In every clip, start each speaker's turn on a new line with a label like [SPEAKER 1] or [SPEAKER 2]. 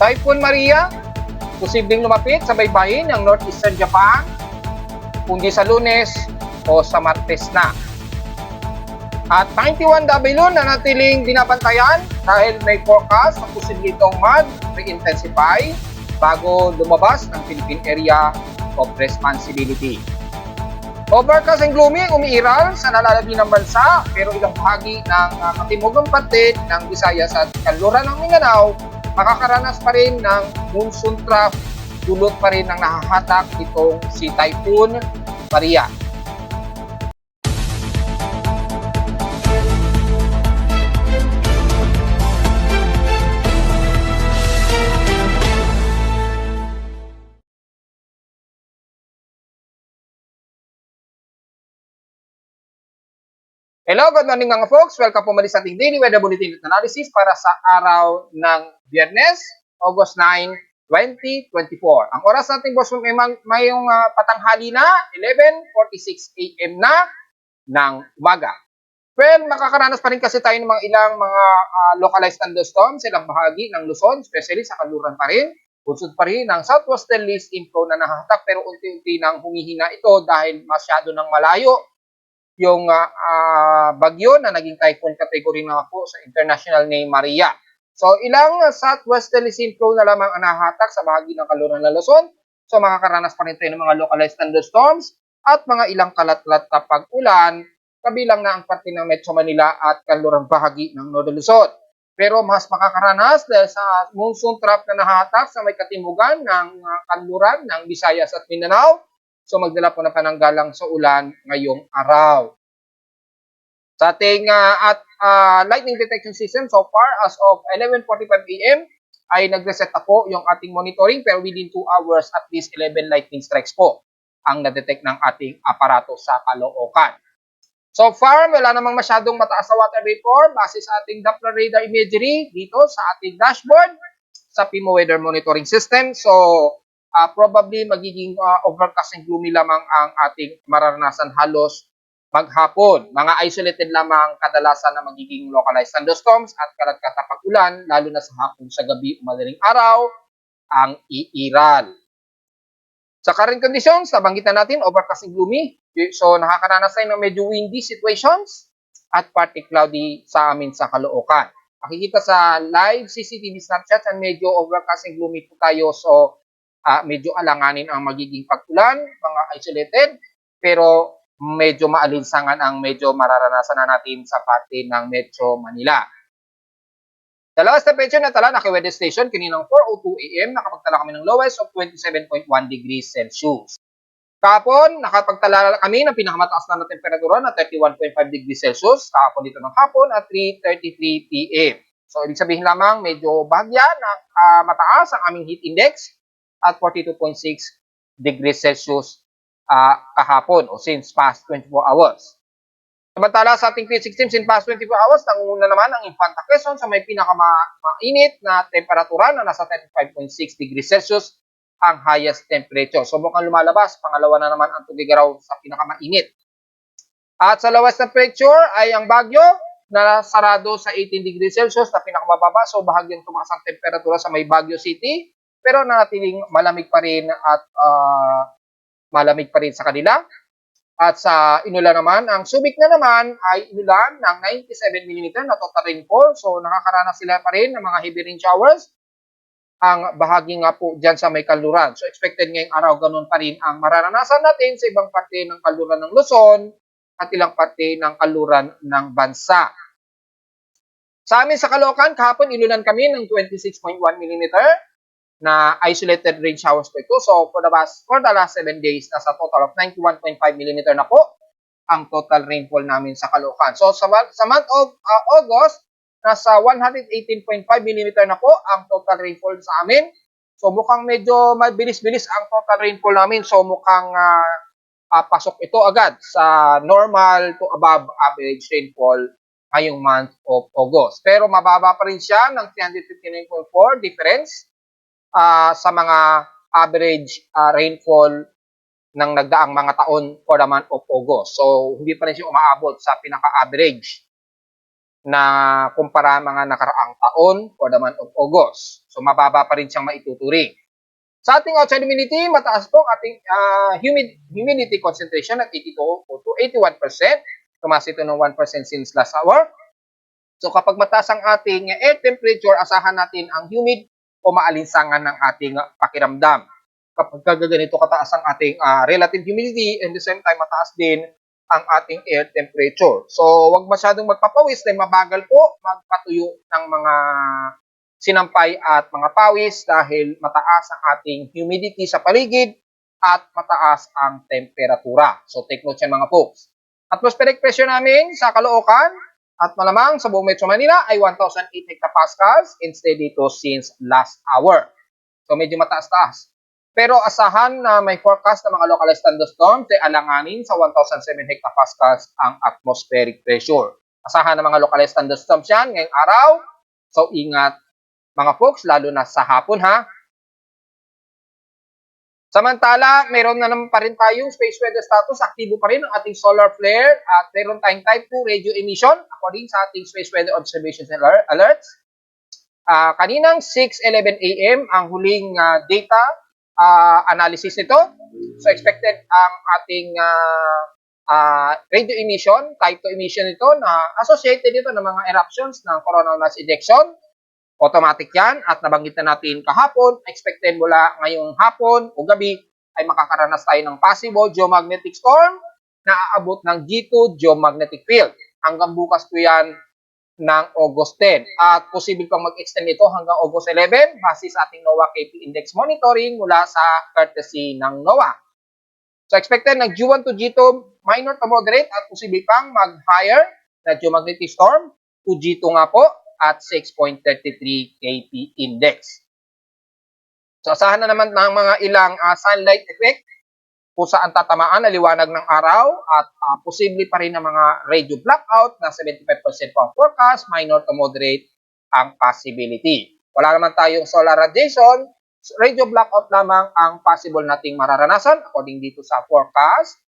[SPEAKER 1] Typhoon Maria, posibleng lumapit sa baybayin ng northeastern Japan, kundi sa Lunes o sa Martes na. At 91W na natiling dinabantayan dahil may forecast na posible itong mag-re-intensify bago lumabas ng Philippine Area of Responsibility. Overcast and gloomy, umiiral sa nalalabi ng bansa, pero ilang bahagi ng katimugang parte ng Visayas at kanluran ng Mindanao makakaranas pa rin ng monsoon trough, dulot pa rin ng nahahatak itong si Typhoon Maria. Hello, good morning mga folks. Welcome po muli sa ating Daily Weather Bulletin at Analysis para sa araw ng Biyernes, August 9, 2024. Ang oras natin, boss, mayong patanghali na, 11:46 a.m. na ng umaga. Well, makakaranas pa rin kasi tayo ng mga ilang mga localized thunderstorms sa ilang bahagi ng Luzon, especially sa kanluran pa rin. Bunsod pa rin ng southwesterly stream flow na nahahatak pero unti-unti nang humihina ito dahil masyado ng malayo yung bagyo na naging typhoon category na po sa international name Maria. So, ilang southwesterly stream flow na lamang ang nahahatak sa bahagi ng kanluran ng Luzon. So, makakaranas pa rin tayo ng mga localized thunderstorms at mga ilang kalat-kalat na pag-ulan, kabilang na ang parte ng Metro Manila at kanlurang bahagi ng Northern Luzon. Pero mas makakaranas dahil sa monsoon trough na nahahatak sa may katimugan ng kanluran ng Visayas at Mindanao. So, magdala po na pananggalang sa ulan ngayong araw. Sa ating lightning detection system, so far, as of 11:45 a.m., ay nag-reset na po yung ating monitoring, pero within 2 hours, at least 11 lightning strikes po ang na-detect ng ating aparato sa Caloocan. So far, wala namang masyadong mataas na water vapor base sa ating Doppler radar imagery dito sa ating dashboard sa PIMO weather monitoring system. So, probably magiging overcast and gloomy lamang ang ating mararanasan halos maghapon. Mga isolated lamang kadalasan na magiging localized thunderstorms at kalat-kalat pag-ulan, lalo na sa hapon, sa gabi, madaling araw, ang iiral. Sa current conditions, nabanggitan natin, overcast and gloomy. So, nakakaranas tayo ng medyo windy situations at partly cloudy sa amin sa Caloocan. Makikita sa live CCTV snapshots and medyo overcast and gloomy po tayo. So, medyo alanganin ang magiging pag-ulan, mga isolated, pero medyo maalinsangan ang medyo mararanasan na natin sa parte ng Metro Manila. The lowest temperature na tala na kay weather station kaninang 4:02 a.m. nakapagtala kami ng lowest of 27.1 degrees Celsius. Kahapon, nakapagtala kami ng pinakamataas na temperatura na 31.5 degrees Celsius. Kahapon dito ng hapon at 3:33 p.m. So, ibig sabihin lamang medyo bahagya na mataas ang aming heat index at 42.6 degrees Celsius kahapon o since past 24 hours. Samantala sa ating field systems in past 24 hours, nangunguna naman ang Infanta Quezon sa may pinakamainit na temperatura na nasa 35.6 degrees Celsius ang highest temperature. So mukhang lumalabas, pangalawa na naman ang Tugigaraw sa pinakamainit. At sa lowest temperature ay ang Baguio na sarado sa 18 degrees Celsius na pinakamababa. So bahagyang tumaas ang temperatura sa may Baguio City pero nanatiling malamig pa rin at malamig pa rin sa kanila. At sa inulan naman, ang Subic na naman ay inulan ng 97 mm na total rainfall. So nakakaranas sila pa rin ng mga heavy rain showers. Ang bahagi nga po dyan sa may kanluran. So expected ngayong araw ganun pa rin ang mararanasan natin sa ibang parte ng kanluran ng Luzon at ilang parte ng kanluran ng bansa. Sa amin sa Caloocan, kahapon inulan kami ng 26.1 mm na isolated rain showers po ito. So, for the last 7 days, nasa total of 91.5 mm na po ang total rainfall namin sa Caloocan. So, sa month of August, nasa 118.5 mm na po ang total rainfall sa amin. So, mukhang medyo mabilis-bilis ang total rainfall namin. So, mukhang pasok ito agad sa normal to above average rainfall ngayong month of August. Pero mababa pa rin siya ng 359.4 difference sa mga average rainfall ng nagdaang mga taon for the month of August. So, hindi pa rin siya umaabot sa pinaka-average na kumpara mga nakaraang taon for the month of August. So mababa pa rin siyang maituturing. Sa ating outside humidity, mataas po ang ating humidity concentration at 82 to 81%. Tumaas ito ng 1% since last hour. So kapag mataas ang ating air temperature, asahan natin ang humid o maalinsangan ng ating pakiramdam. Kapag ganito kataas ang ating relative humidity, and the same time mataas din ang ating air temperature. So wag masyadong magpapawis dahil mabagal po magpatuyo ng mga sinampay at mga pawis dahil mataas ang ating humidity sa paligid at mataas ang temperatura. So take note yan mga folks. Atmospheric pressure namin sa Caloocan at malamang sa buong Metro Manila ay 1,008 hectopascals and steady ito since last hour. So medyo mataas-taas. Pero asahan na may forecast na mga localized thunderstorms ay alanganin sa 1,007 hectopascals ang atmospheric pressure. Asahan na mga localized thunderstorms yan ngayong araw. So ingat mga folks, lalo na sa hapon ha. Samantala, meron na naman pa rin tayong space weather status. Aktibo pa rin ang ating solar flare at meron tayong type 2 radio emission according sa ating space weather observations and alerts. Kaninang 6:11 a.m. ang huling data analysis nito. So expected ang ating radio emission, type 2 emission ito na associated ito ng mga eruptions ng coronal mass ejection. Automatic yan at nabanggit na natin kahapon, expected mula ngayong hapon o gabi ay makakaranas tayo ng possible geomagnetic storm na aabot ng G2 geomagnetic field. Hanggang bukas po yan ng August 10 at posible pang mag-extend ito hanggang August 11 base sa ating NOAA KP Index monitoring mula sa courtesy ng NOAA. So expected ng G1 to G2 minor to moderate at posible pang mag-higher na geomagnetic storm to G2 nga po at 6.33 kp index. So asahan na naman ng mga ilang sunlight effect kung saan tatamaan na liwanag ng araw at posible pa rin ng mga radio blackout na 75% po ang forecast, minor to moderate ang possibility. Wala naman tayong solar radiation, radio blackout lamang ang possible nating mararanasan according dito sa forecast.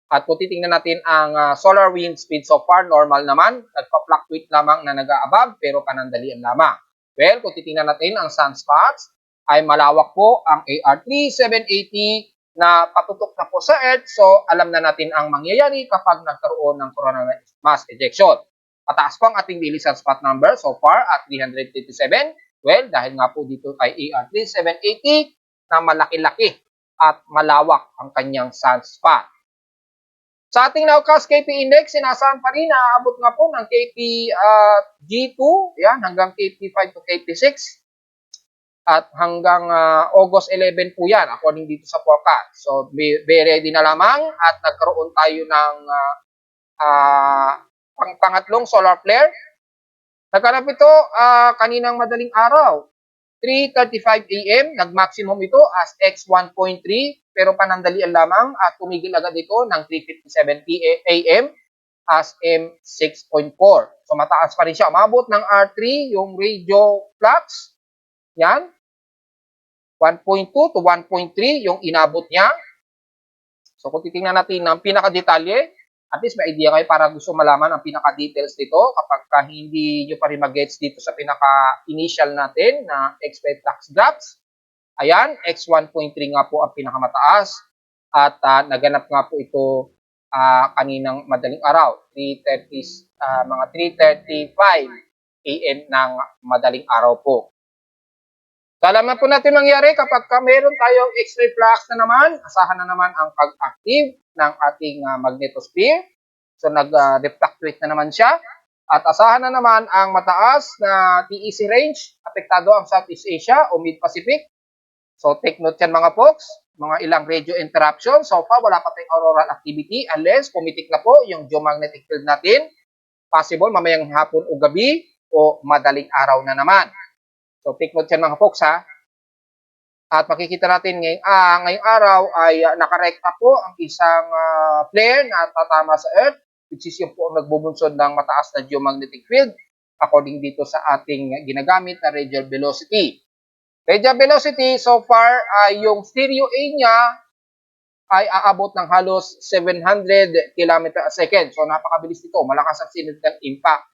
[SPEAKER 1] At kung titingnan natin ang solar wind speed so far, normal naman. Nagpa-fluctuate lamang na nag-a-above pero panandalian lamang. Well, kung titingnan natin ang sunspots, ay malawak po ang AR3780 na patutok na po sa Earth. So, alam na natin ang mangyayari kapag nagkaroon ng coronal mass ejection. Pataas po ang ating daily sunspot number so far at 337. Well, dahil nga po dito ay AR3780 na malaki-laki at malawak ang kanyang sunspot. Sa ating nowcast KP Index, sinasahan pa rin na aabot nga po ng KP G2, yan, hanggang KP 5 to KP 6. At hanggang August 11 po yan, according dito sa forecast. So, be ready na lamang at nagkaroon tayo ng pangatlong solar flare. Nagkanap ito kaninang madaling araw. 3:35 a.m. Nag-maximum ito as X1.3 pero panandalian lamang at tumigil agad ito ng 3:57 a.m. as M6.4. So mataas pa rin siya. Umabot ng R3 yung radio flux. Yan. 1.2 to 1.3 yung inabot niya. So kung titingnan natin ng pinaka-detalye, at least may idea kayo para gusto malaman ang pinaka-details dito kapag hindi nyo pa rin mag-gets dito sa pinaka-initial natin na expect flux graphs. Ayan, X1.3 nga po ang pinakamataas at naganap nga po ito kaninang madaling araw, mga 3:35 a.m. ng madaling araw po. So, alam na po natin mangyari kapag meron tayong X-ray flux na naman, asahan na naman ang pag-active ng ating magnetosphere. So, nag-refluctuate na naman siya. At asahan na naman ang mataas na TEC range, apektado ang Southeast Asia o Mid-Pacific. So, take note yan mga folks, mga ilang radio interruption. So far, wala pa tayong auroral activity unless pumitik na po yung geomagnetic field natin. Possible mamayang hapon o gabi o madaling araw na naman. So, take note yan mga folks ha. At makikita natin ngayong araw ay nakarekta po ang isang flare na tatama sa Earth, which is yung po ang nagbubunsod ng mataas na geomagnetic field according dito sa ating ginagamit na radial velocity. Radial velocity, so far, yung stereo A niya ay aabot ng halos 700 km a second. So, napakabilis nito. Malakas ang significant impact.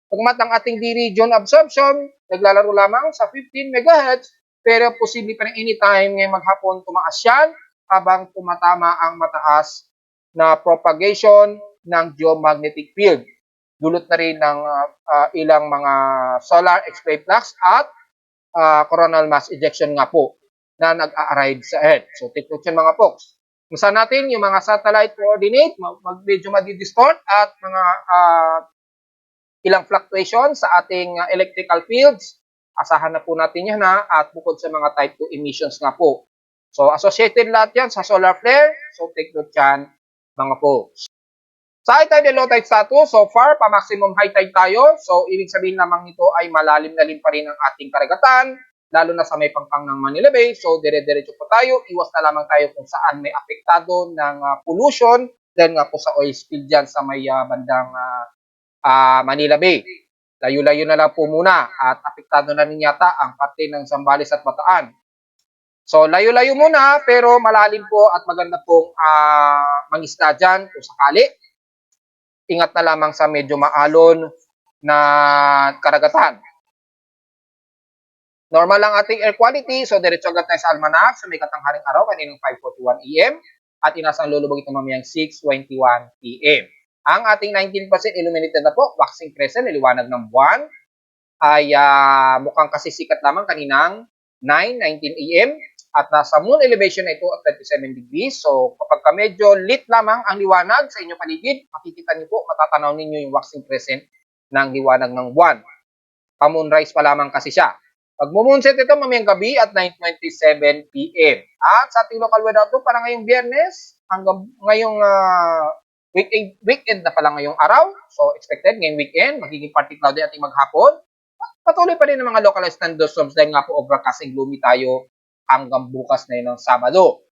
[SPEAKER 1] Pagmat ang ating D-region absorption, naglalaro lamang sa 15 MHz, pero posible pa rin anytime ngayong maghapon tumaas yan habang tumatama ang mataas na propagation ng geomagnetic field. Dulot na rin ng ilang mga solar X-ray flux at coronal mass ejection nga po na nag-a-arrive sa Earth. So, take note yan mga folks. Kung natin yung mga satellite coordinate, medyo madidistort at mga ilang fluctuation sa ating electrical fields. Asahan na po natin yan at bukod sa mga type 2 emissions nga po. So, associated lahat yan sa solar flare. So, take note yan mga folks. Sa high tide and low tide status, so far, pa-maximum high tide tayo. So, ibig sabihin lamang nito ay malalim na rin pa rin ang ating karagatan, lalo na sa may pangpang ng Manila Bay. So, dire-diretso po tayo. Iwas na lamang tayo kung saan may apektado ng pollution. Then nga po sa oil spill dyan sa may bandang Manila Bay. Layo-layo na lang po muna at apektado na rin yata ang parte ng Zambales at Bataan. So, layo-layo muna pero malalim po at maganda pong mangisda dyan kung sakali. Ingat na lamang sa medyo maalon na karagatan. Normal lang ating air quality, so diretso agad tayo sa almanac sa may katanghaling araw kaninang 5:41 AM at inasang lulubog ito mamayang 6:21 PM. Ang ating 19% illuminated na po, waxing crescent, niliwanag ng buwan, ay mukhang kasisikat lamang kaninang 9:19 AM at nasa moon elevation na ito at 37 degrees. So kapag medyo lit lamang ang liwanag sa inyong paligid, makikita niyo po, matatanaw ninyo yung waxing crescent ng liwanag ng buwan. Pa-moonrise pa lamang kasi siya. Pag moonset ito mamayang gabi at 9:27 PM. At sa ating local weather ito, para ngayong Biyernes, hanggang ngayong weekend na pala ngayong araw. So, expected ngayong weekend, magiging partly cloudy ating maghapon. Patuloy pa rin ang mga localized thunderstorms dahil nga po overcast and gloomy tayo hanggang bukas na yun ng Sabado.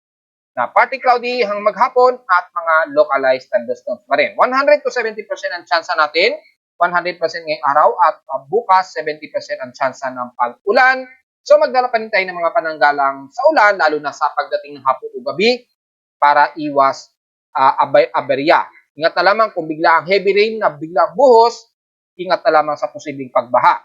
[SPEAKER 1] Na partly cloudy hanggang maghapon at mga localized thunderstorms pa rin. 100 to 70% ang chance natin, 100% ngayong araw at bukas 70% ang chance ng pag-ulan. So, magdala pa rin tayo ng mga pananggalang sa ulan, lalo na sa pagdating ng hapon o gabi para iwas aberya. Ingat na lamang kung bigla ang heavy rain na bigla buhos, ingat na lamang sa posibleng pagbaha.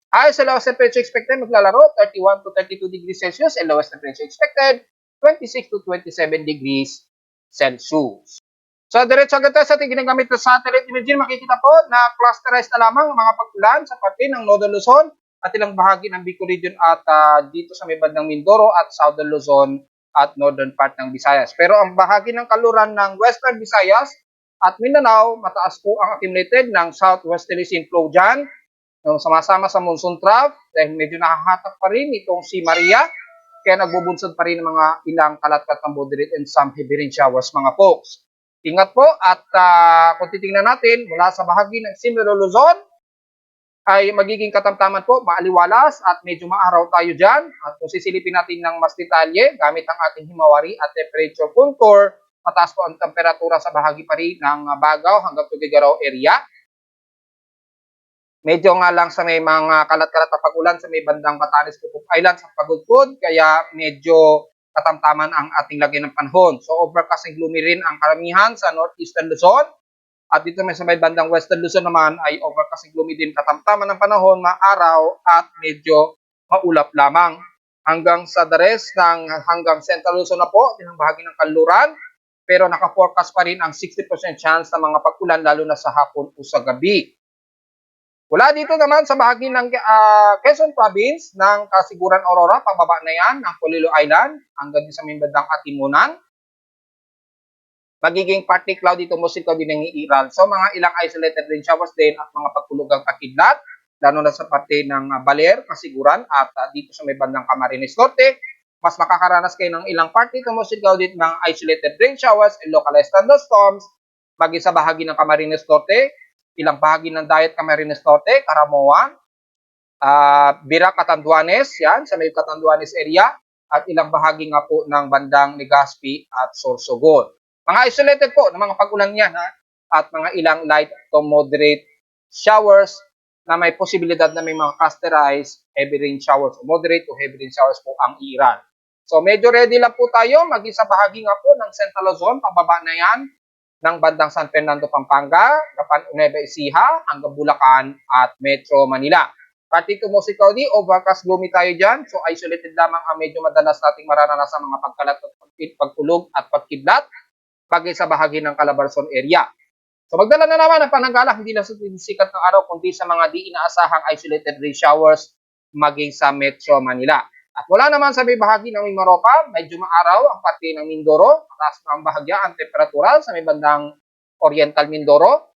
[SPEAKER 1] Ayon sa lowest temperature expected, maglalaro 31 to 32 degrees Celsius and lowest temperature expected 26 to 27 degrees Celsius. So, diretso agad tayo sa ating ginagamit na satellite imaging. Makikita po na clusterized na lamang ang mga pag-ulan sa parte ng Northern Luzon at ilang bahagi ng Bicol Region at dito sa may bandang Mindoro at Southern Luzon at northern part ng Visayas. Pero ang bahagi ng kaluran ng Western Visayas at Mindanao, mataas po ang accumulated ng southwesterly flow dyan. Sumasama sa monsoon trough dahil medyo nakahatak pa rin itong si Maria. Kaya nagbubunsod pa rin ng mga ilang kalat-kalat ng moderate and some heavy rain showers mga folks. Ingat po at kung titingnan natin mula sa bahagi ng Simero Luzon ay magiging katamtaman po, maaliwalas at medyo maaraw tayo dyan. At kung sisilipin natin ng mas detalye gamit ang ating himawari at temperature contour, mataas po ang temperatura sa bahagi pa rin ng Bagao hanggang Tuguegarao area. Medyo nga lang sa may mga kalat-kalat na pag-ulan sa may bandang Batanes, Pupuk Island sa Pagudpud, kaya medyo katamtaman ang ating lagay ng panahon. So overcast and gloomy rin ang karamihan sa northeastern Luzon. At dito may sa may bandang western Luzon naman ay overcast and gloomy din, katamtaman ng panahon, maaraw at medyo maulap lamang. Hanggang sa the rest ng hanggang central Luzon na po, din ang bahagi ng kanluran. Pero naka-forecast pa rin ang 60% chance ng mga pag-ulan lalo na sa hapon o sa gabi. Wala dito naman sa bahagi ng Quezon Province ng Kasiguran Aurora, pababa na yan ng Polillo Island hanggang sa may bandang Atimunan. Magiging partly cloudy to mostly cloudy ng iiral. So mga ilang isolated rain showers din at mga pagkulugang kakidlat, lalo na sa parte ng Baler, Kasiguran at dito sa may bandang Camarines Norte. Mas makakaranas kayo ng ilang partly to mostly cloudy ng isolated rain showers and localized thunderstorms, maging sa bahagi ng Camarines Norte, ilang bahagi ng Dayat Camarines Norte, Caramoan, Birac, Catanduanes, yan, sa may Catanduanes area, at ilang bahagi nga po ng bandang Legazpi at Sorsogon. Mga isolated po ng mga pag-ulan yan, at mga ilang light to moderate showers na may posibilidad na may mga clusterized heavy rain showers o moderate to heavy rain showers po ang iiral. So medyo ready lang po tayo, maging sa bahagi nga po ng Central Luzon, pababa na yan, ng bandang San Fernando, Pampanga, Nueva Ecija, hanggang Bulacan at Metro Manila. Pati Tumosi Cloudy, overcast gloomy tayo dyan. So isolated lamang ang medyo madalas nating mararanasan mga pagkalat at pagkulog at pagkidlat bagay sa bahagi ng Calabarzon area. So magdala na naman ang pananggala hindi lang sa sikat ng araw kundi sa mga di inaasahang isolated rain showers maging sa Metro Manila. At wala naman sa may bahagi ng Mimaropa, medyo maaraw ang parte ng Mindoro, mataas na ang bahagya ang temperatura sa may bandang Oriental Mindoro.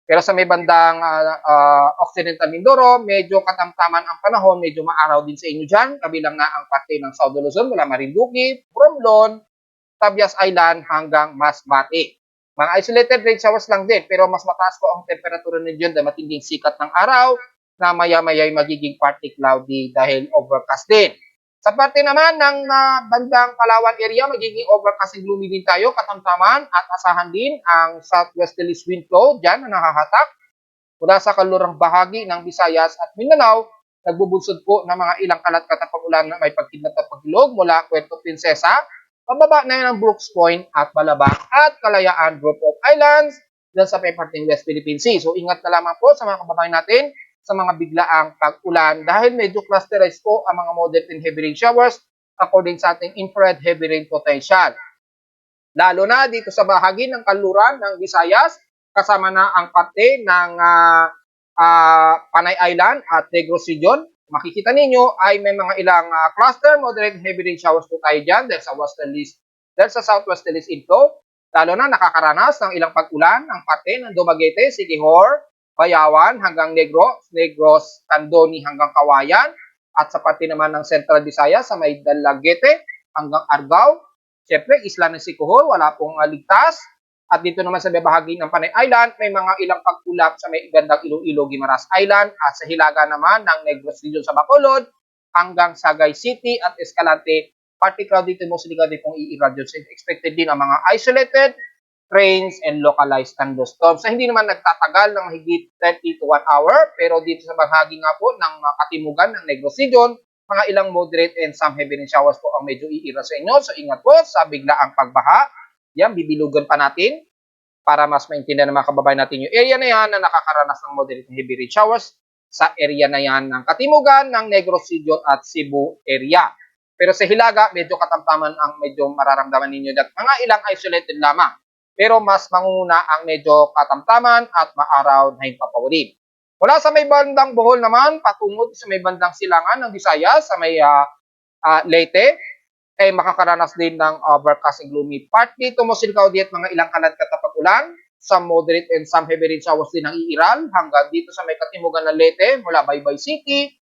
[SPEAKER 1] Pero sa may bandang Occidental Mindoro, medyo katamtaman ang panahon, medyo maaraw din sa inyo dyan. Kabilang na ang parte ng South Luzon mula Marinduque, Romblon, Tabias Island hanggang Masbate. Mga isolated rain showers lang din, pero mas mataas po ang temperatura ninyo dahil matinding sikat ng araw na maya-maya ay magiging partly cloudy dahil overcast din. Sa parte naman ng bandang Palawan area, magiging overcast and gloomy din tayo, katamtaman at asahan din ang southwesterly wind flow dyan na nahahatak mula sa kalurang bahagi ng Visayas at Mindanao. Nagbubunsod po ng mga ilang kalat-kalat pag-ulan na may pagkidlat at paglog mula Puerto Princesa, pababa na yun ang Brooks Point at Balabang at Kalayaan Group of Islands dyan sa may parteng West Philippine Sea. So ingat na lamang po sa mga kababayan natin sa mga biglaang pag-ulan dahil medyo clusterized po ang mga moderate and heavy rain showers according sa ating infrared heavy rain potential. Lalo na dito sa bahagi ng kanluran ng Visayas, kasama na ang parte ng Panay Island at Negros Region. Makikita ninyo ay may mga ilang cluster, moderate and heavy rain showers po tayo dyan dahil sa southwesterlies inflow. Lalo na nakakaranas ng ilang pag-ulan ang parte ng Dumaguete, Siquijor, Bayawan hanggang Negros, Candoni hanggang Kawayan, at sa parte naman ng Central Visayas sa may Dalagete hanggang Argao. Siyempre, isla ng Siquijor, wala pong ligtas. At dito naman sa bahagi ng Panay Island, may mga ilang pag-ulap sa may gandang Iloilo, Guimaras Island, at sa hilaga naman ng Negros Region sa Bacolod hanggang Sagay City at Escalante. Particular dito mostly kasi pong i-irradiate. Expected din ang mga isolated rains and localized thunderstorms na hindi naman nagtatagal ng mahigit 30 to 1 hour, pero dito sa bahagi nga po ng katimugan ng Negros Region, mga ilang moderate and some heavy rain showers po ang medyo iira sa inyo. So ingat po sa biglaang pagbaha. Yan, bibilugan pa natin para mas maintindihan ng mga kababayan natin yung area na yan na nakakaranas ng moderate and heavy rain showers sa area na yan ng katimugan ng Negros Region at Cebu area. Pero sa hilaga, medyo katamtaman ang medyo mararamdaman ninyo at mga ilang isolated lamang. Pero mas manguna ang medyo katamtaman at maaraw na himpapawid. Mula sa may bandang Bohol naman, patungo sa may bandang Silangan ng Visayas, sa may Leyte, ay makakaranas din ng overcast and gloomy. Partly tumusil cloudy at mga ilang kalat-kalat pag-ulan. Some moderate and some heavy rain showers din ang iiral hanggang dito sa may katimugan ng Leyte mula Baybay City,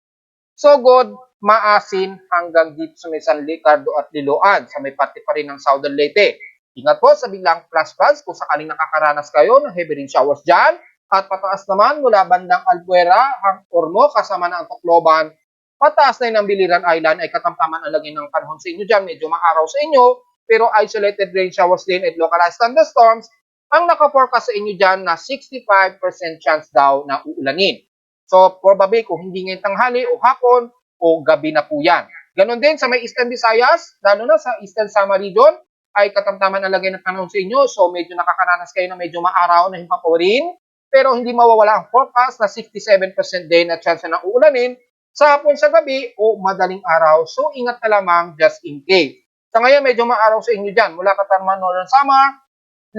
[SPEAKER 1] Sogod, Maasin hanggang dito sa may San Ricardo at Liloan sa may parte pa rin ng Southern Leyte. Ingat po sa biglang flash floods kung sakaling nakakaranas kayo ng heavy rain showers dyan. At pataas naman mula bandang Albuera, Ormo, kasama na ang Tacloban. Pataas na yun ang Biliran Island ay katamtaman ang lagay ng panahon sa inyo dyan. Medyo maaraw sa inyo, pero isolated rain showers din at localized thunderstorms ang nakaforecast sa inyo dyan na 65% chance daw na uulanin. So, probably kung hindi ngayong tanghali o hapon o gabi na po yan. Ganon din sa may Eastern Visayas, lalo na sa Eastern Samar Region, ay katamtaman ang lagay ng panahon sa inyo. So, medyo nakakaranas kayo na medyo maaraw na himpapawarin. Pero hindi mawawala ang forecast na 67% din na chance na uulanin sa hapon sa gabi o madaling araw. So, ingat na lamang just in case. Sa ngayon, medyo maaraw sa inyo dyan. Mula Katarman, Northern Samar,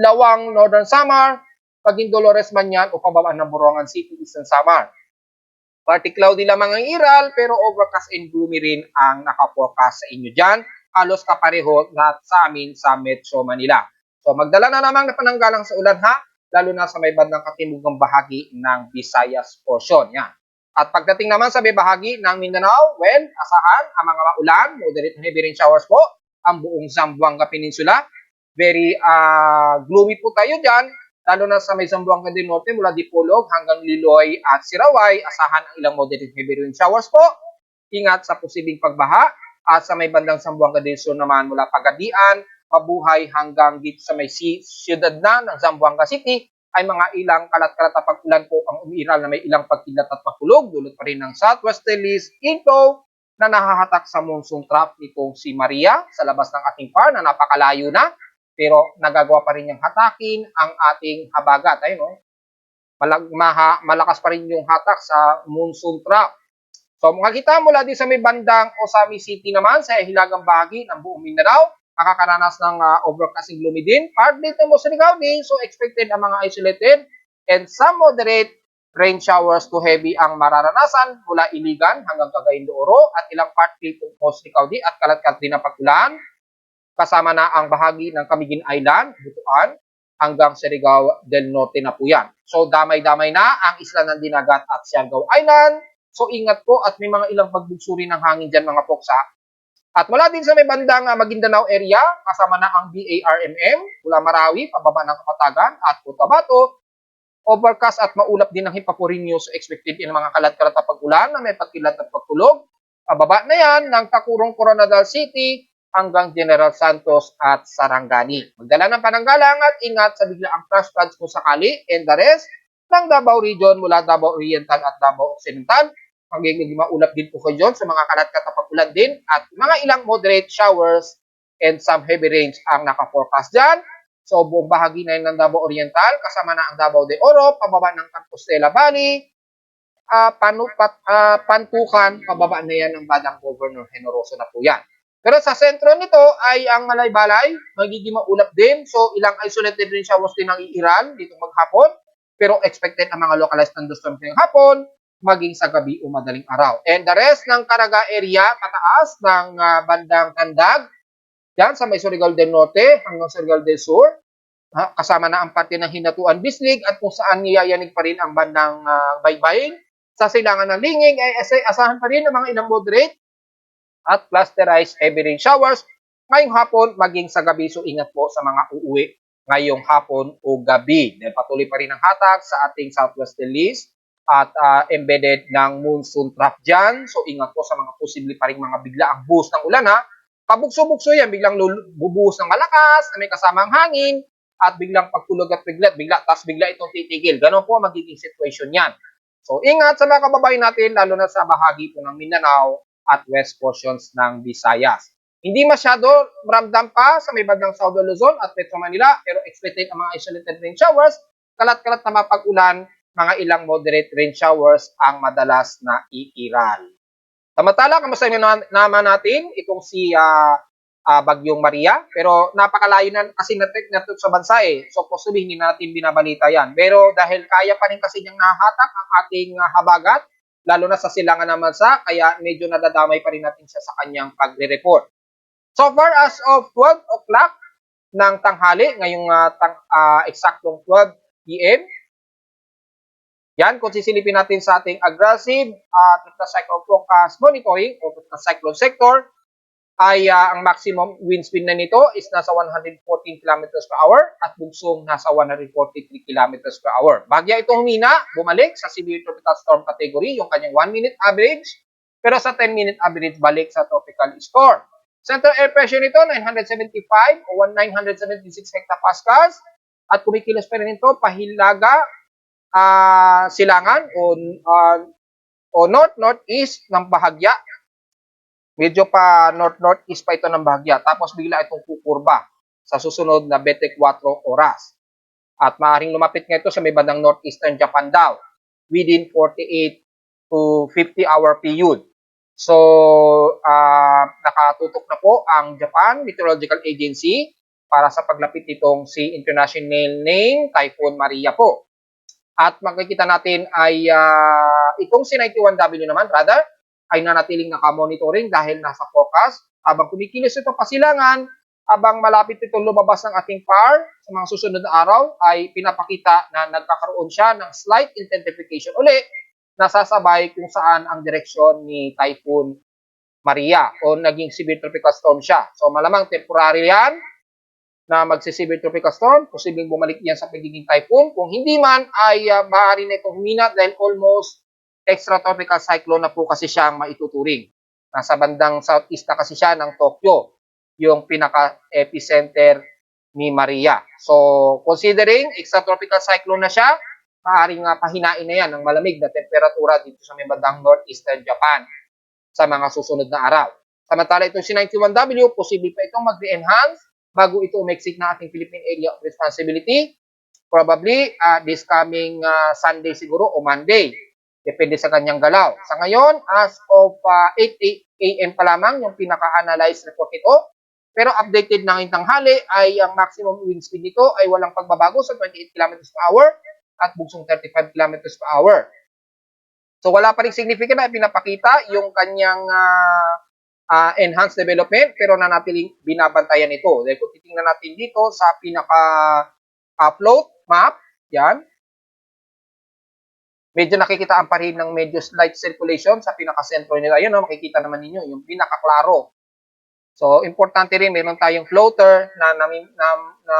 [SPEAKER 1] Lawang, Northern Samar, Paging Dolores man yan o pababa ng Borongan City, Eastern Samar. Partly cloudy lamang ang iral, pero overcast and gloomy rin ang nakaforecast sa inyo dyan. Halos kapareho lahat sa amin sa Metro Manila. So magdala na namang na pananggalang sa ulan ha, lalo na sa may bandang katimugang bahagi ng Visayas portion. Yan. At pagdating naman sa may bahagi ng Mindanao, well, asahan ang mga maulan, moderate heavy rain showers po, ang buong Zamboanga Peninsula. Very gloomy po tayo dyan, lalo na sa may Zamboanga del Norte mula Dipolog hanggang Liloy at Siraway, asahan ang ilang moderate heavy rain showers po. Ingat sa posibleng pagbaha. At sa may bandang Zamboanga del Sur naman mula Pagadian, Mabuhay hanggang dito sa may siyudad na ng Zamboanga City ay mga ilang kalat-kalat na pag-ulan po ang umiiral na may ilang pagkilat at pagkulog dulot pa rin ng southwesterlies inflow na nahahatak sa monsoon trough nitong si Maria sa labas ng ating par na napakalayo na. pero nagagawa pa rin niyang hatakin ang ating habagat. Ayun, no? Malakas pa rin yung hatak sa monsoon trap. So makikita mula din sa may bandang Osami City naman sa hilagang bahagi ng buong Mindanao, makakaranas ng overcasting gloomy din. Partly to mostly cloudy, so expected ang mga isolated and some moderate rain showers to heavy ang mararanasan mula Iligan hanggang Cagayan de Oro at ilang partly to mostly cloudy at kalat-kalat din ang pag-ulan. Kasama na ang bahagi ng Camiguin Island, Butuan, hanggang Surigao del Norte na po yan. So damay-damay na ang isla ng Dinagat at Siargao Island. So ingat po at may mga ilang pagbugsuri ng hangin dyan mga poksa. At mula din sa may bandang Maguindanao area, kasama na ang BARMM, mula Marawi, pababa ng Kapatagan at Cotabato. Overcast at maulap din ng Hipapurinyo so expected in mga kalat-kalat na pag-ulan na may pagkilat at pagtulog. Pababa na yan ng Takurong Coronadal City hanggang General Santos at Sarangani. Magdala ng pananggalang at ingat sa biglaang flash floods kung sakali and the rest ng Davao Region mula Davao Oriental at Davao Occidental. Magiging maulap din po kayo dyan sa mga kalat-kalat na pag-ulan din at mga ilang moderate showers and some heavy rains ang naka-forecast dyan. So buong bahagi na yun ng Davao Oriental, kasama na ang Davao de Oro, pababa ng Compostela Valley, Pantukan, pababa na yan ng Badang Governor Generoso na po yan. Pero sa sentro nito ay ang Malay-Balay, magiging maulap din. So ilang isolated rain showers din ang iiral dito maghapon. Pero expected ang mga localized thunderstorms ngayong hapon, maging sa gabi o madaling araw. And the rest ng Caraga area, pataas ng bandang Tandag, yan sa may Surigao del Norte hanggang Surigao del Sur, kasama na ang parte ng Hinatuan Bislig at kung saan niyayanig pa rin ang bandang Baybayin. Sa silangan ng Lingig ay asahan pa rin ang mga ilang moderate at clusterized heavy rain showers ngayong hapon maging sa gabi. So ingat po sa mga uuwi ngayong hapon o gabi. Dahil patuloy pa rin ang hatak sa ating southwesterlies at embedded ng monsoon trap dyan. So ingat po sa mga posible pa rin mga biglaang boost ng ulan ha. Pabugso-bugso yan, biglang bubuhos ng malakas na may kasamang hangin at biglang pagtulog at bigla, tapos bigla itong titigil. Ganon po magiging situation yan. So ingat sa mga kababayan natin, lalo na sa bahagi po ng Mindanao at west portions ng Visayas. Hindi masyado ramdam pa sa may bandang South Luzon at Metro Manila, pero expected ang mga isolated rain showers, kalat-kalat na mapag-ulan, mga ilang moderate rain showers ang madalas na iiral. Samantala, kamusta naman natin itong si Bagyong Maria, pero napakalayo na kasi nato sa bansa eh. So possibly hindi natin binabalita yan. Pero dahil kaya pa rin kasi niyang nahatak ang ating habagat, lalo na sa silangan ng bansa, kaya medyo nadadamay pa rin natin siya sa kanyang pagre-report. So far as of 12 o'clock ng tanghali, ngayong eksaktong 12 p.m., yan, kung sisilipin natin sa ating aggressive tropical cyclone forecast monitoring o tropical cyclone sector, ay ang maximum wind speed na nito is nasa 114 km per hour at bugsong nasa 143 km per hour. Bagya itong humina, bumalik sa severe tropical storm category, yung kanyang 1-minute average, pero sa 10-minute average balik sa tropical storm. Central air pressure nito, 975 o 976 hectopascals at kumikilos pa rin ito pahilaga silangan o north-northeast ng bahagya. Medyo pa north-northeast pa ito ng bahagya. Tapos bigla itong kukurba sa susunod na 24 oras. At maaaring lumapit nga ito sa may bandang northeastern Japan daw within 48 to 50-hour period. So, nakatutok na po ang Japan Meteorological Agency para sa paglapit nitong si international name Typhoon Maria po. At makikita natin ay itong si 91W naman, rather, ay nanatiling naka-monitoring dahil nasa forecast. Habang kumikilos ito pasilangan, habang malapit ito lumabas ng ating PAR sa mga susunod na araw, ay pinapakita na nagkakaroon siya ng slight intensification uli, nasasabay kung saan ang direksyon ni Typhoon Maria o naging severe tropical storm siya. So malamang temporary yan, na magsisibir tropical storm, posibleng bumalik yan sa pagiging typhoon. Kung hindi man, ay maaari na itong humina dahil almost extratropical cyclone na po kasi siyang maituturing. Nasa bandang southeast na kasi siya ng Tokyo, yung pinaka-epicenter ni Maria. So, considering extratropical cyclone na siya, maaaring pahinain na yan ng malamig na temperatura dito sa may bandang northeastern Japan sa mga susunod na araw. Samantala itong si 91W, posible pa itong mag-re-enhance bago ito umeksik na ating Philippine Area of Responsibility. Probably this coming Sunday siguro o Monday. Depende sa kanyang galaw. Sa ngayon, as of 8 a.m. pa lamang yung pinaka-analyzed report nito. Pero updated na ngayong tanghali ay ang maximum wind speed nito ay walang pagbabago sa 28 kilometers per hour at bugsong 35 kilometers per hour. So wala pa rin significant na pinapakita yung kanyang enhanced development pero nanatiling binabantayan ito. Dahil kung titingnan natin dito sa pinaka-float map, yan, medyo nakikitaan pa rin ng medyo slight circulation sa pinaka-sentro nila. Ayun, makikita naman ninyo yung pinaka-klaro. So, importante rin, meron tayong floater na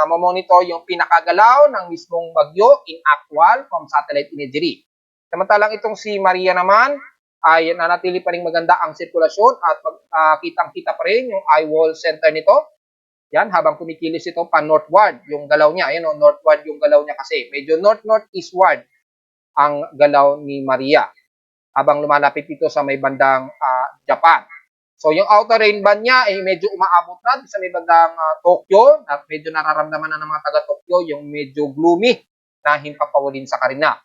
[SPEAKER 1] monitor yung pinakagalaw ng mismong bagyo in actual from satellite imagery. Samantalang itong si Maria naman, ay nanatili pa rin maganda ang sirkulasyon at kitang-kita pa rin yung eye wall center nito. Yan, habang kumikilos ito pa northward yung galaw niya. Ayun, northward yung galaw niya kasi. Medyo north-north-eastward ang galaw ni Maria habang lumalapit ito sa may bandang Japan. So, yung outer rain band niya ay medyo umaabot na sa may bandang Tokyo. At medyo nararamdaman na ng mga taga-Tokyo yung medyo gloomy na himpapawalin sa karina.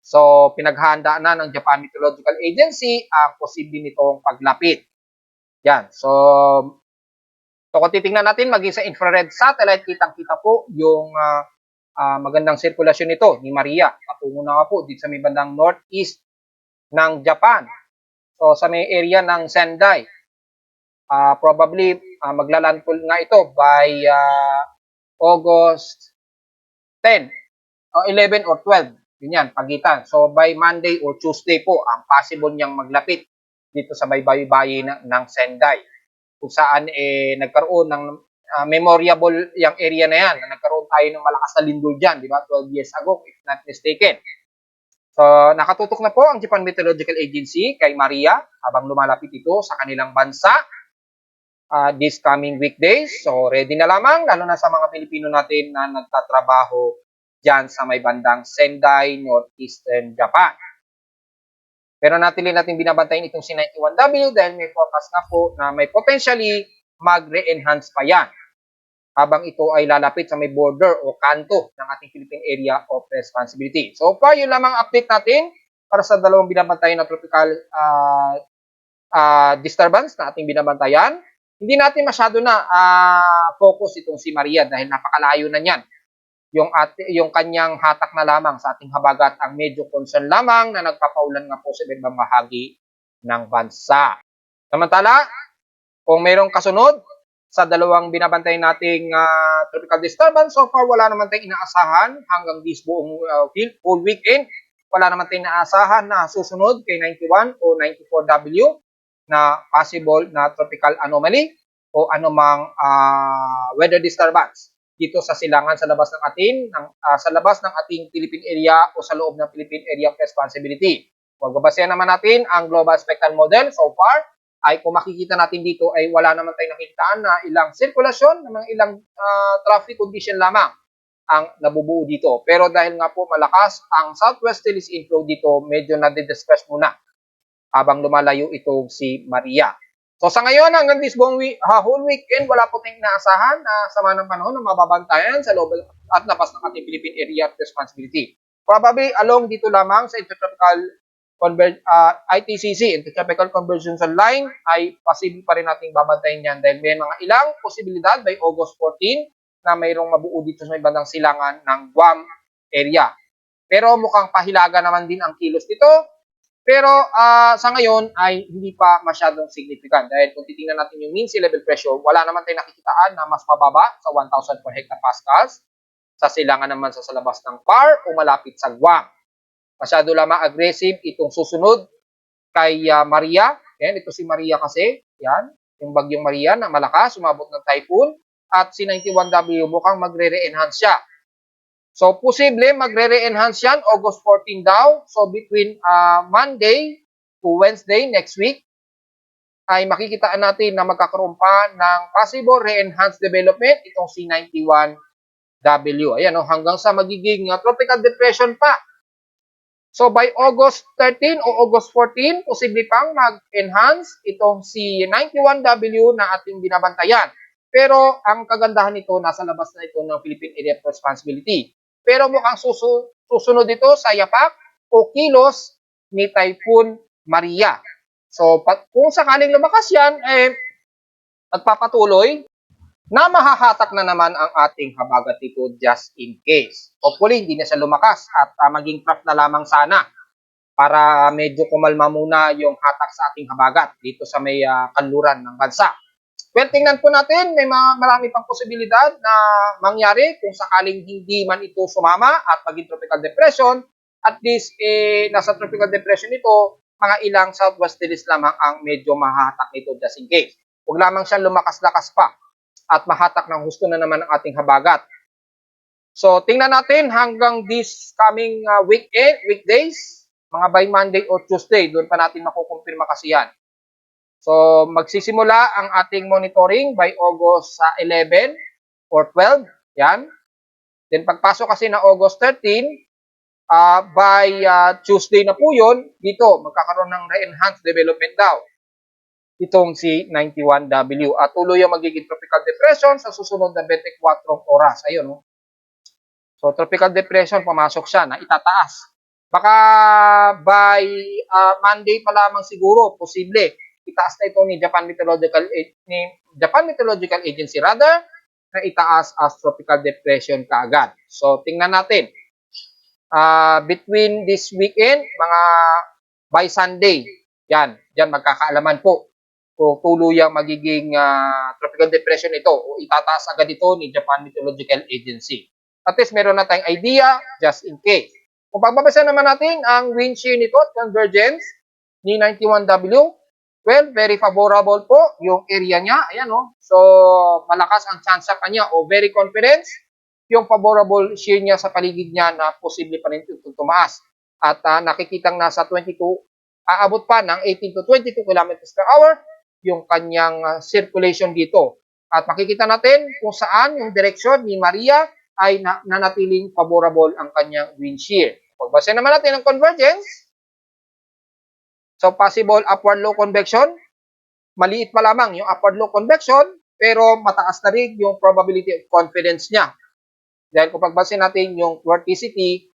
[SPEAKER 1] So, pinaghahandaan na ng Japan Meteorological Agency ang posible nitong paglapit. Yan. So kung titingnan natin, maging sa infrared satellite, kitang-kita po yung magandang sirkulasyon nito ni Maria. Patungo na nga po dito sa may bandang northeast ng Japan. So, sa may area ng Sendai. Probably, maglalandfall nga ito by August 10, 11 or 12. Yun yan, pagitan. So, by Monday or Tuesday po, ang possible niyang maglapit dito sa baybayi ng Sendai. Kung saan nagkaroon ng memorable yung area na yan, na nagkaroon tayo ng malakas na lindol dyan, di ba? 12 years ago, if not mistaken. So, nakatutok na po ang Japan Meteorological Agency kay Maria habang lumalapit ito sa kanilang bansa this coming weekdays. So, ready na lamang, lalo na sa mga Pilipino natin na nagtatrabaho dyan sa may bandang Sendai, Northeastern Japan. Pero natin binabantayan itong C91W dahil may forecast nga po na may potentially mag-re-enhance pa yan habang ito ay lalapit sa may border o kanto ng ating Philippine Area of Responsibility. So far, yun lamang update natin para sa dalawang binabantayan na tropical disturbance na ating binabantayan. Hindi natin masyado na focus itong si Maria dahil napakalayo na niyan. Yung kanyang hatak na lamang sa ating habagat ang medyo concern lamang na nagpapaulan nga po sa ibang bahagi ng bansa. Samantala, kung mayroong kasunod sa dalawang binabantayan nating tropical disturbance, so far wala naman tayong inaasahan hanggang this buong whole weekend. Wala naman tayong inaasahan na susunod kay 91 o 94W na possible na tropical anomaly o anumang weather disturbance dito sa silangan sa labas ng ating Philippine Area o sa loob ng Philippine Area of Responsibility. Magbabasehan naman natin ang Global Spectral Model so far ay kung makikita natin dito ay wala naman tayong nakikitaan na ilang sirkulasyon, ng ilang traffic condition lamang ang nabubuo dito. Pero dahil nga po malakas ang southwesterlies inflow dito, medyo nade-disperse muna habang lumalayo itong si Maria. So sa ngayon, hanggang this whole weekend, wala po tayong inaasahan na sama ng panahon na mababantayan sa loob at labas ng ating Philippine Area of Responsibility. Probably along dito lamang sa Intertropical ITCC, Intertropical Convergence Line, ay posible pa rin nating babantayan yan dahil may mga ilang posibilidad by August 14 na mayroong mabuo dito sa may bandang silangan ng Guam area. Pero mukhang pahilaga naman din ang kilos nito. Pero sa ngayon ay hindi pa masyadong significant dahil kung titingnan natin yung mean sea level pressure, wala naman tayong nakikitaan na mas mababa sa 1,000 per hectopascals sa silangan naman sa labas ng PAR o malapit sa Guam. Masyado lamang aggressive itong susunod kay Maria. Yan, ito si Maria kasi. Yan, yung bagyong Maria na malakas, umabot ng typhoon. At si 91W mukhang magre-re-enhance siya. So, posible magre-re-enhance yan August 14 daw. So, between Monday to Wednesday next week, ay makikitaan natin na magkakaroon pa ng possible re-enhanced development itong C91W. Ayan, hanggang sa magiging tropical depression pa. So, by August 13 o August 14, posible pang mag-enhance itong C91W na ating binabantayan. Pero ang kagandahan nito, nasa labas na ito ng Philippine Area of Responsibility. Pero mukhang susunod ito sa yapak o kilos ni Typhoon Maria. So, kung sakaling lumakas yan, magpapatuloy na mahahatak na naman ang ating habagat dito just in case. Hopefully, hindi na siya lumakas at maging craft na lamang sana para medyo kumalma muna yung hatak sa ating habagat dito sa may kanluran ng bansa. Well, tingnan po natin, may marami pang posibilidad na mangyari kung sakaling hindi man ito sumama at maging tropical depression. At least, nasa tropical depression ito, mga ilang southwesterlies lamang ang medyo mahatak nito just in case. Huwag lamang siyang lumakas-lakas pa at mahatak ng gusto na naman ang ating habagat. So, tingnan natin hanggang this coming weekdays, mga by Monday or Tuesday, doon pa natin makukumpirma kasi yan. So, magsisimula ang ating monitoring by August 11 or 12. Yan. Then, pagpasok kasi na August 13, by Tuesday na po yun, dito, magkakaroon ng re-enhanced development daw. Itong si 91W. At tuloy ang magiging tropical depression sa susunod na 24 oras. Ayun, no? So, tropical depression, pumasok siya na itataas. Baka by Monday pa lamang siguro, posible itaas na ito ni Japan Meteorological Agency rather na itaas as tropical depression kaagad. So, tingnan natin. Between this weekend, mga by Sunday, yan magkakaalaman po kung tuluyang magiging tropical depression ito o itataas agad ito ni Japan Meteorological Agency. At least meron na tayong idea just in case. Kung pagbabasa naman natin ang wind shear nito at convergence ni 91W, well, very favorable po yung area niya. Ayan, no? So, malakas ang chance sa kanya o very confident yung favorable shear niya sa paligid niya na posible pa rin itong tumaas. At nakikitang nasa 22, aabot pa ng 18 to 22 kilometers per hour yung kanyang circulation dito. At makikita natin kung saan yung direksyon ni Maria ay nanatiling favorable ang kanyang wind shear. Pagbasa naman natin ang convergence, so, possible upward low convection. Maliit pa lamang yung upward low convection, pero mataas na rin yung probability of confidence niya. Dahil kung pagbasin natin yung vorticity,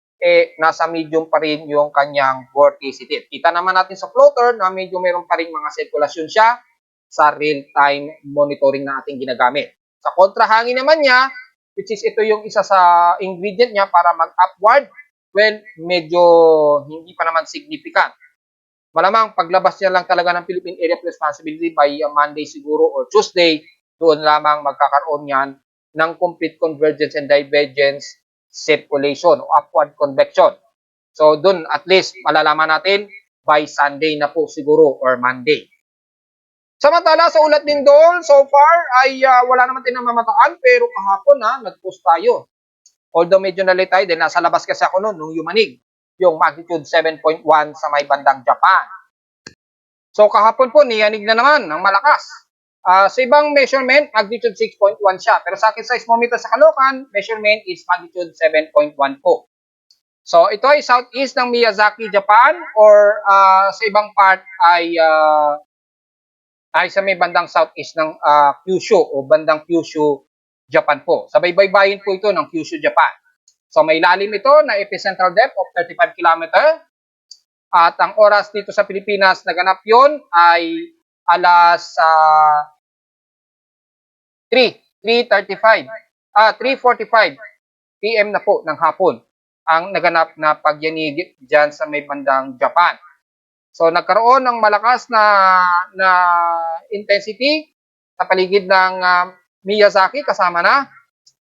[SPEAKER 1] nasa medium pa rin yung kanyang vorticity. Kita naman natin sa floater na medyo meron pa rin mga sirkulasyon siya sa real-time monitoring na ating ginagamit. Sa kontrahangin naman niya, which is ito yung isa sa ingredient niya para mag-upward, well, medyo hindi pa naman significant. Malamang paglabas niya lang talaga ng Philippine Area of Responsibility by Monday siguro or Tuesday, doon lamang magkakaroon yan ng complete convergence and divergence circulation o upward convection. So doon at least malalaman natin by Sunday na po siguro or Monday. Samantala sa ulat din doon, so far ay wala naman tinamamataan pero kahapon nag-post tayo. Although medyo nalitay din, nasa labas kasi ako noon nung yumanig yung magnitude 7.1 sa may bandang Japan. So kahapon po, niyanig na naman ng malakas. Sa ibang measurement, magnitude 6.1 siya. Pero sa akin seismometer sa Caloocan, measurement is magnitude 7.1 po. So ito ay southeast ng Miyazaki, Japan or sa ibang part ay sa may bandang southeast ng Kyushu o bandang Kyushu, Japan po. Sa baybayin po ito ng Kyushu, Japan. So may lalim ito na epicentral depth of 35 km. At ang oras dito sa Pilipinas naganap yon ay alas 3:45 PM na po ng hapon ang naganap na pagyanig dyan sa may bandang Japan. So nagkaroon ng malakas na intensity sa paligid ng Miyazaki kasama na.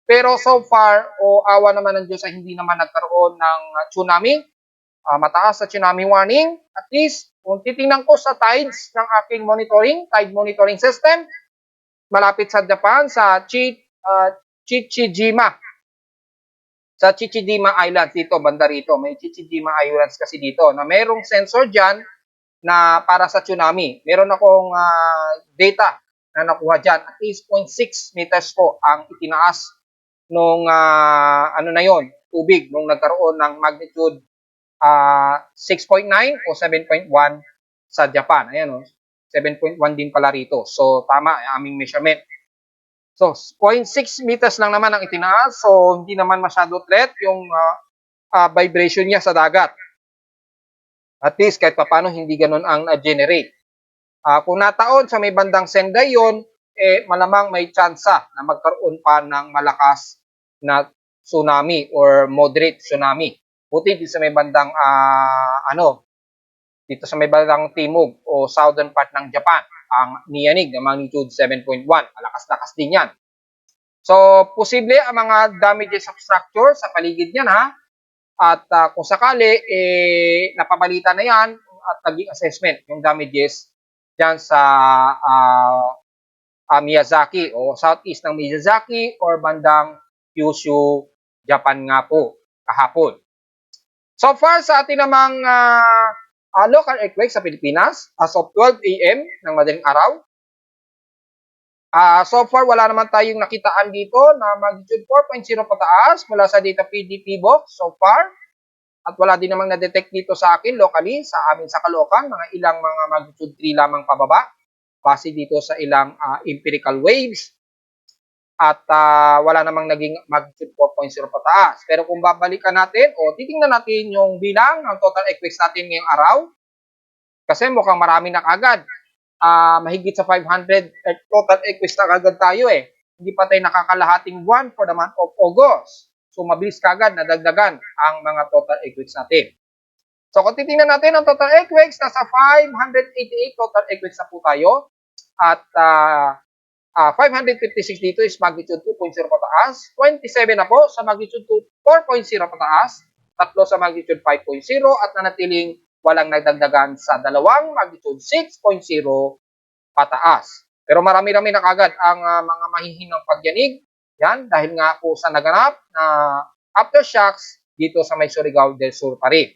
[SPEAKER 1] Pero so far, awa naman ng Diyos ay hindi naman nagkaroon ng tsunami. Mataas sa tsunami warning. At least, kung titingnan ko sa tides ng aking tide monitoring system, malapit sa Japan, sa Chichijima. Sa Chichijima Island dito, banda rito. May Chichijima Islands kasi dito na merong sensor dyan na para sa tsunami. Meron akong data na nakuha dyan. At least 0.6 meters po ang itinaas nung tubig nung nagkaroon ng magnitude 6.9 o 7.1 sa Japan. Ayan 7.1 din pala rito. So tama ang aming measurement. So, 0.6 meters lang naman ang itinaas. So, hindi naman masyado threat yung vibration niya sa dagat. At least, kahit paano, hindi ganun ang na-generate. Kung nataon sa may bandang Senday yun, malamang may tsansa na magkaroon pa ng malakas na tsunami or moderate tsunami. Buti dito sa may bandang, dito sa may bandang timog o southern part ng Japan, ang niyanig na magnitude 7.1. Malakas-lakas din yan. So, posible ang mga damages of structure sa paligid niyan, ha? At kung sakali, napabalita na yan at naging assessment yung damages dyan sa Miyazaki o southeast ng Miyazaki or bandang Kyushu, Japan nga po, kahapon. So far sa ating namang local earthquake sa Pilipinas, as of 12 a.m. ng madaling araw, so far wala naman tayong nakitaan dito na magnitude 4.0 pataas mula sa data PDP box so far. At wala din namang na-detect dito sa akin locally, sa amin sa Caloocan, mga ilang mga magnitude 3 lamang pababa, base dito sa ilang empirical waves. At wala namang naging magnitude 4.0 pataas. Pero kung babalikan natin o titingnan natin yung bilang ng total earthquakes natin ngayong araw, kasi mukhang marami na kagad. Mahigit sa 500 total earthquakes na kagad tayo eh. Hindi pa tayo nakakalahating buwan for the month of August. So, mabilis kagad nadagdagan ang mga total earthquakes natin. So, kung titingnan natin ang total earthquakes, nasa 588 total earthquakes na po tayo. At 556 dito is magnitude 2.0 pataas. 27 na po sa magnitude 4.0 pataas. 3 sa magnitude 5.0 at nanatiling walang nagdagdagan sa dalawang magnitude 6.0 pataas. Pero marami-rami na kagad ang mga mahihinang pagyanig. Yan, dahil nga po sa naganap na aftershocks dito sa may Surigao del Sur pa rin.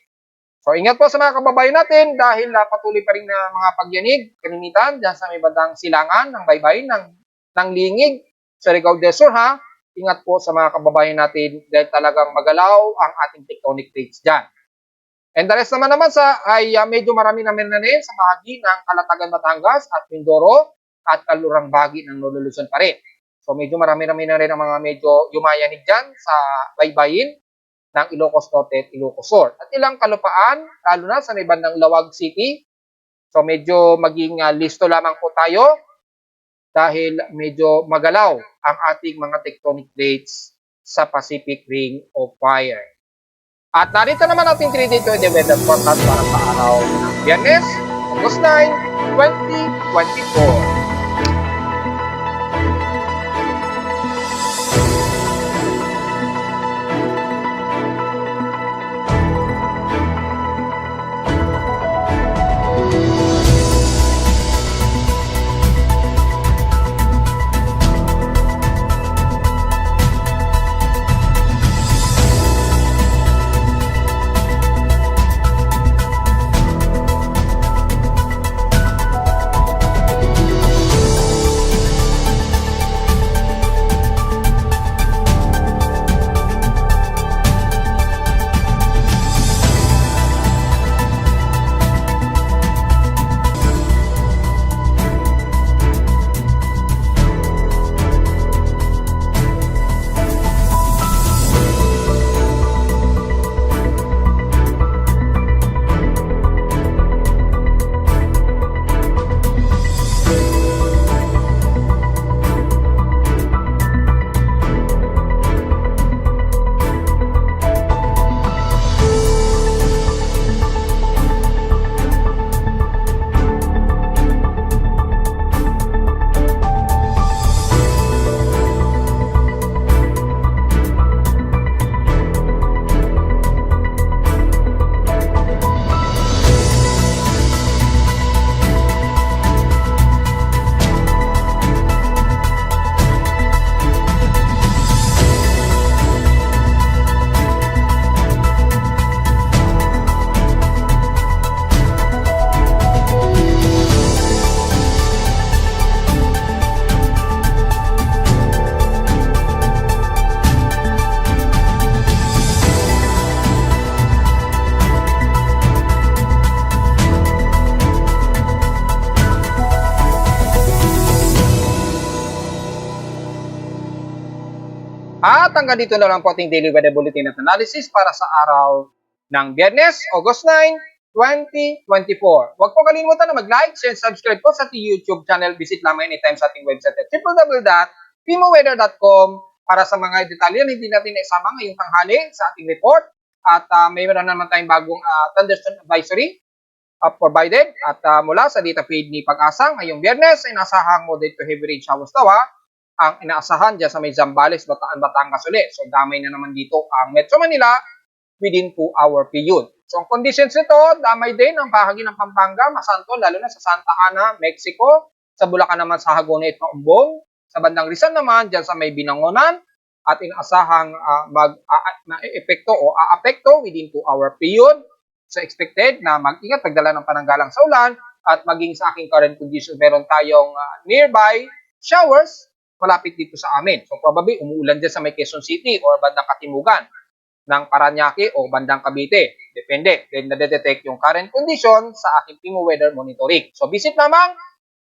[SPEAKER 1] So, ingat po sa mga kababayan natin dahil patuloy pa rin na mga pagyanig, kaninitan, dyan sa may bandang silangan ng baybay ng Lingig, Surigao del Sur, ha? Ingat po sa mga kababayan natin dahil talagang magalaw ang ating tectonic plates dyan. And the rest naman ay medyo marami namin na rin sa bahagi ng Calatagan, Batangas at Mindoro at kalurang bahagi ng Nuevo Luzon pa rin. So medyo marami-rami na rin ang mga medyo yumayanig dyan sa baybayin ng Ilocos Norte at Ilocos Sur. At ilang kalupaan, lalo na sa may bandang Lawag City. So medyo maging listo lamang po tayo dahil medyo magalaw ang ating mga tectonic plates sa Pacific Ring of Fire. At narito naman ating 3-day weather forecast para sa araw ng Biyernes, August 9, 2024. At hanggang dito na lang po ating daily weather bulletin at analysis para sa araw ng Biyernes, August 9, 2024. Huwag po kalimutan na mag-like, share, and subscribe po sa ating YouTube channel. Visit lamang anytime sa ating website at www.pimoweather.com para sa mga detalye na hindi natin naisama ngayong tanghali sa ating report. At mayroon naman tayong bagong thunderstorm advisory provided at mula sa data feed ni Pag-asa ngayong Biyernes ay nasahang moderate to heavy rain showers daw ang inaasahan dyan sa may Zambales, Bataan, Batangas ulit. So damay na naman dito ang Metro Manila within 2-hour period. So ang conditions nito, damay din ang bahagi ng Pampanga, Masanto, lalo na sa Santa Ana, Mexico, sa Bulacan naman sa Hagonet, Maumbong, sa bandang Rizal naman dyan sa may Binangonan, at inaasahang mag-epekto o aapekto within 2-hour period. So expected na mag-ingat pagdala ng pananggalang sa ulan at maging sa aking current conditions meron tayong nearby showers malapit dito sa amin. So probably umuulan dyan sa may Quezon City or bandang Katimugan ng Paranaque o bandang Cavite. Depende. Then nadedetect yung current condition sa aking Pimo Weather Monitoring. So visit lamang,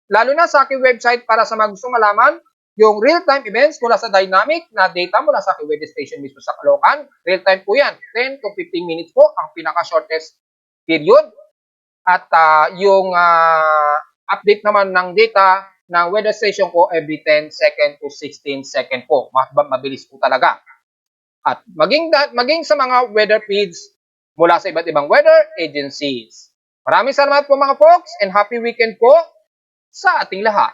[SPEAKER 1] lalo na sa aking website para sa mga gusto malaman yung real-time events mula sa dynamic na data mula sa aking weather station mismo sa Caloocan. Real-time po yan. 10 to 15 minutes po ang pinaka-shortest period. At yung update naman ng data ng weather station ko every 10 second to 16 second po. Mabilis po talaga. At maging sa mga weather feeds mula sa iba't ibang weather agencies. Maraming salamat po mga folks and happy weekend po sa ating lahat.